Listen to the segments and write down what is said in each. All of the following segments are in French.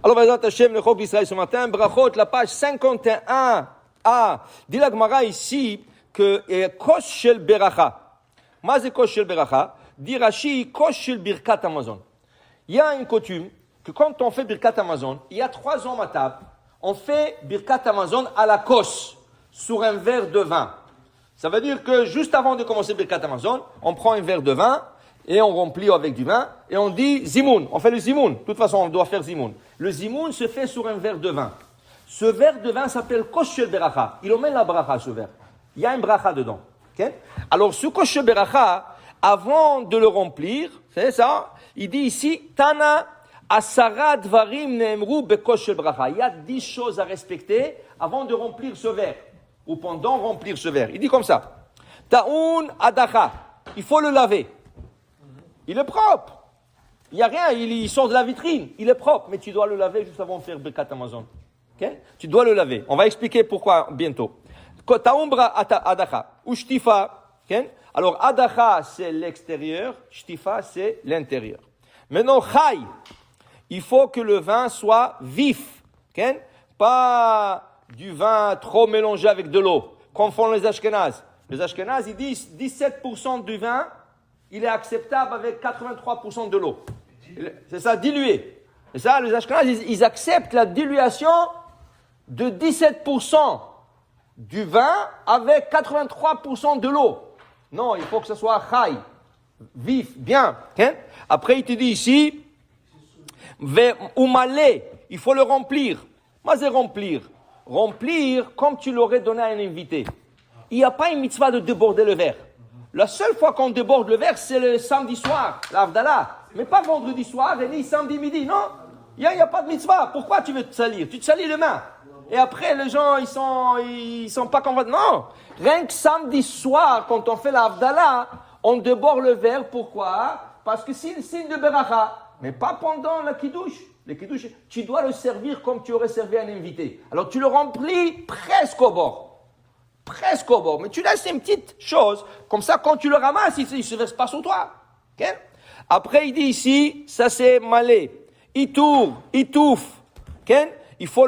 Alors, Bezrat Hashem, le Chok d'Israël ce matin, Brachot, la page 51a. Dit la Gemara ici que Kosh Shel Beracha. Mazé Kosh Shel Beracha. Dit Rashi, Kosh Shel Birkat Amazon. Il y a une coutume que quand on fait Birkat Amazon, il y a 3 hommes à table, on fait Birkat Amazon à la Kos, sur un verre de vin. Ça veut dire que juste avant de commencer Birkat Amazon, on prend un verre de vin et on remplit avec du vin et on dit Zimoun. On fait le Zimoun. De toute façon, on doit faire Zimoun. Le Zimoun se fait sur un verre de vin. Ce verre de vin s'appelle Kosh Shel Beracha. Il emmène la bracha, ce verre. Il y a une bracha dedans. Okay? Alors, ce Kosh Shel Beracha, avant de le remplir, c'est ça, il dit ici, Tana Asara Dvarim Neemru Bekosh Shel Beracha. Il y a 10 choses à respecter avant de remplir ce verre, ou pendant remplir ce verre. Il dit comme ça. Ta'un Adacha. Il faut le laver. Il est propre. Il n'y a rien, il sort de la vitrine. Il est propre, mais tu dois le laver juste avant de faire Birkat Amazon. Okay? Tu dois le laver. On va expliquer pourquoi bientôt. Ta'umbra Adacha. Ou Shtifa. Okay? Alors, Adacha, c'est l'extérieur. Shtifa, c'est l'intérieur. Maintenant, Chai. Il faut que le vin soit vif. Okay? Pas du vin trop mélangé avec de l'eau. Comme font les Ashkénazes. Les Ashkénazes, ils disent 17% du vin, il est acceptable avec 83% de l'eau. C'est ça, dilué. Et ça, les Ashkénazes, ils acceptent la dilution de 17% du vin avec 83% de l'eau. Non, il faut que ce soit chai, vif, bien. Okay? Après, il te dit ici, oumalé, il faut le remplir. Mais c'est remplir. Remplir comme tu l'aurais donné à un invité. Il n'y a pas une mitzvah de déborder le verre. La seule fois qu'on déborde le verre, c'est le samedi soir, l'Avdallah. Mais pas vendredi soir et ni samedi midi, non. Il n'y a pas de mitzvah. Pourquoi tu veux te salir? Tu te salis les mains. Et après, les gens, ils sont pas convaincus. Non. Rien que samedi soir, quand on fait l'Avdallah, on déborde le verre. Pourquoi? Parce que c'est le signe de Beracha. Mais pas pendant la kiddush. Le kiddush, tu dois le servir comme tu aurais servi un invité. Alors tu le remplis presque au bord. Presque au bord. Mais tu laisses une petite chose. Comme ça, quand tu le ramasses, il ne se verse pas sur toi. Okay? Après, il dit ici, ça c'est malé. Itouf. Okay? Il faut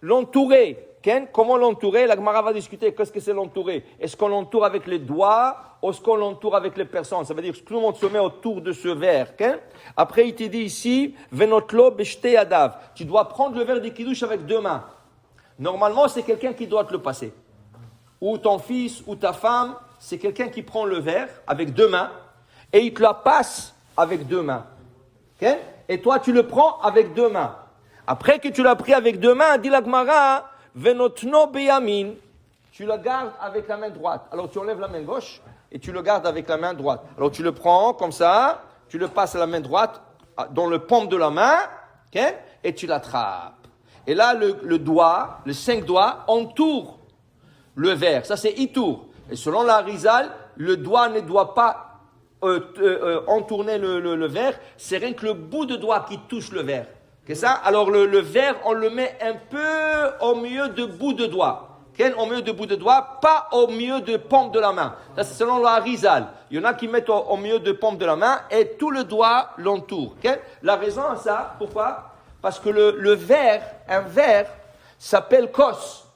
l'entourer. Okay? Comment l'entourer? La Gemara va discuter. Qu'est-ce que c'est l'entourer? Est-ce qu'on l'entoure avec les doigts ou est-ce qu'on l'entoure avec les personnes? Ça veut dire que tout le monde se met autour de ce verre. Okay? Après, il te dit ici, venotlo beshte yadav. Tu dois prendre le verre de kiddush avec 2 mains. Normalement, c'est quelqu'un qui doit te le passer. Ou ton fils, ou ta femme, c'est quelqu'un qui prend le verre avec 2 mains et il te la passe avec 2 mains. Okay? Et toi, tu le prends avec 2 mains. Après que tu l'as pris avec 2 mains, dit la Gemara, venotno beyamin, tu le gardes avec la main droite. Alors tu enlèves la main gauche et tu le gardes avec la main droite. Alors tu le prends comme ça, tu le passes à la main droite dans le paume de la main, okay? Et tu l'attrapes. Et là, le doigt, les 5 doigts, entourent le verre. Ça, c'est itour. Et selon la Rizal, le doigt ne doit pas entourner le verre. C'est rien que le bout de doigt qui touche le verre. C'est ça? Alors, le verre, on le met un peu au milieu de bout de doigt. Okay? Au milieu de bout de doigt, pas au milieu de paume de la main. Ça, c'est selon la Rizal. Il y en a qui mettent au milieu de paume de la main et tout le doigt l'entoure. Okay? La raison à ça, pourquoi? Parce que le verre, un verre, s'appelle kos.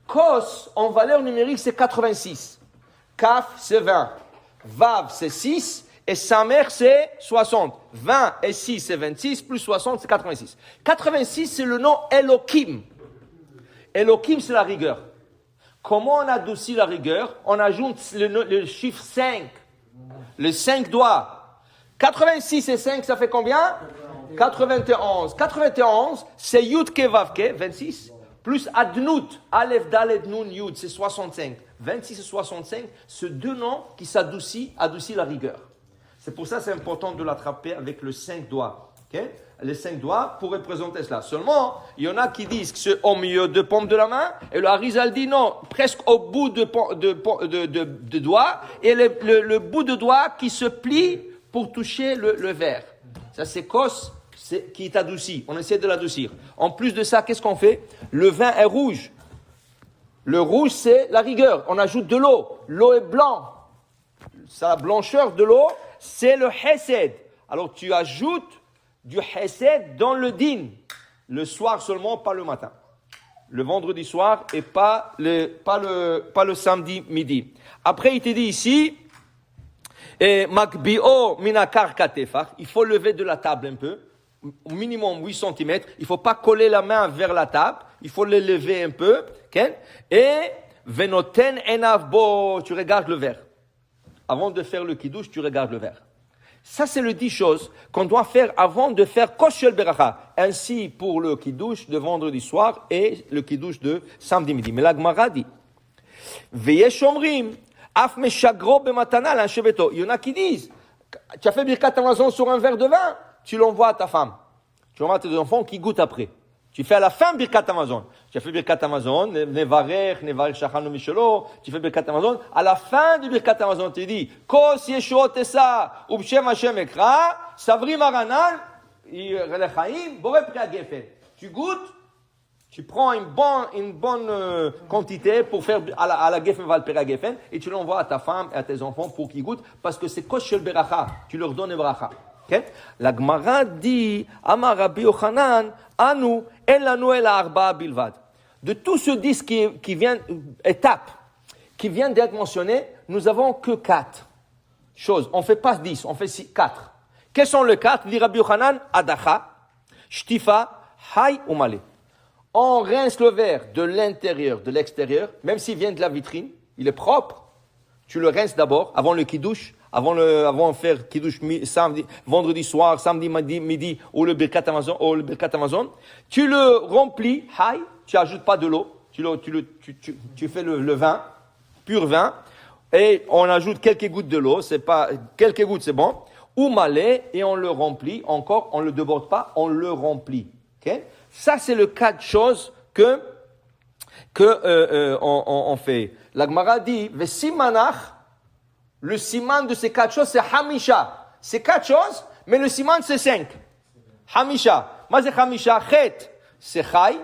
Kos, en valeur numérique, c'est 86. Kaf, c'est 20. Vav, c'est 6. Et Samer, c'est 60. 20 et 6, c'est 26. Plus 60, c'est 86. 86, c'est le nom Elohim. Elohim, c'est la rigueur. Comment on adoucit la rigueur? On ajoute le chiffre 5. Les 5 doigts. 86 et 5, ça fait combien? 91. 91, c'est Yud Kevavke, 26, plus Adnout, Aleph Dalet Nun Yud, c'est 65. 26 et 65, ce 2 noms qui adoucit la rigueur. C'est pour ça que c'est important de l'attraper avec les 5 doigts. Okay? Les 5 doigts pour représenter cela. Seulement, il y en a qui disent que c'est au milieu de paume de la main, et le Harizal dit non, presque au bout de doigt, et le bout de doigt qui se plie pour toucher le verre. Ça, c'est kos. Qui est adouci. On essaie de l'adoucir. En plus de ça, qu'est-ce qu'on fait? Le vin est rouge. Le rouge, c'est la rigueur. On ajoute de l'eau. L'eau est blanche. La blancheur de l'eau, c'est le hesed. Alors tu ajoutes du chesed dans le din. Le soir seulement, pas le matin. Le vendredi soir et pas le samedi midi. Après, il te dit ici, Makbio minakar katefach, il faut lever de la table un peu, au minimum 8 cm. Il ne faut pas coller la main vers la table, il faut le lever un peu. Okay? Et venoten enav bo, tu regardes le verre. Avant de faire le kiddush, tu regardes le verre. Ça, c'est les 10 choses qu'on doit faire avant de faire koshel beracha. Ainsi pour le kiddush de vendredi soir et le kiddush de samedi midi. Mais la Gemara dit, veyesh omrim, af meshagro bematana l'ancheveto. Il y en a qui disent, tu as fait birkat hamazon sur un verre de vin, tu l'envoies à ta femme. Tu l'envoies à tes enfants qui goûtent après. Tu fais à la fin birkat hamazon. Tu as fait birkat hamazon, nevarech shachanu mishelo. Tu fais birkat hamazon. À la fin du birkat hamazon, tu dis, kos yeshot esa, ubshem Hashem ekra, savri maranan, lechaim, boré pri hagefen. Tu goûtes, tu prends une bonne quantité pour faire à la gefen val pri hagefen, et tu l'envoies à ta femme et à tes enfants pour qu'ils goûtent, parce que c'est koshel beracha. Tu leur donnes beracha. Okay? La Gemara dit, Amar Rabbi Yochanan, Anu, Elanu el arba bilvad. De tout ce 10 qui vient, étapes, qui viennent d'être mentionnées, nous avons que 4 choses. On ne fait pas 10, on fait 4. Quels sont les 4? Dit Rabbi Yochanan, Adacha, Shtifa, Hay ou Malé. On rince le verre de l'intérieur, de l'extérieur, même s'il vient de la vitrine, il est propre. Tu le rinces d'abord, avant le kiddush. Avant de faire kiddush vendredi soir, samedi midi, ou le birkat hamazon, tu le remplis, tu ajoutes pas de l'eau, tu fais le vin, pur vin, et on ajoute quelques gouttes de l'eau, quelques gouttes c'est bon, ou malais, et on le remplit, encore, on le déborde pas, on le remplit. Okay? Ça c'est le 4 choses que on fait. La Gemara dit, vesimanach, le siman de ces 4 choses, c'est hamisha. C'est 4 choses, mais le siman, c'est 5. Hamisha. Ma c'est hamisha. Chet, c'est chay.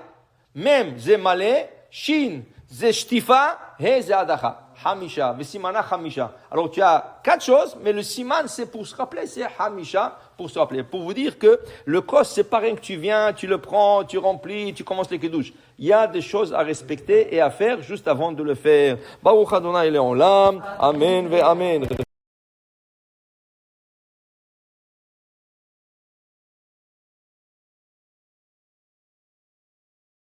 Mem, c'est malé. Shin, c'est shtifa. He, c'est adacha. Hamisha. Vesimana, hamisha. Alors, tu as 4 choses, mais le siman, c'est pour se rappeler, c'est hamisha, pour se rappeler. Pour vous dire que le kos, c'est pas rien que tu viens, tu le prends, tu remplis, tu commences les kiddush. Il y a des choses à respecter et à faire juste avant de le faire. Baruch Adonai Le'olam. Amen ve amen.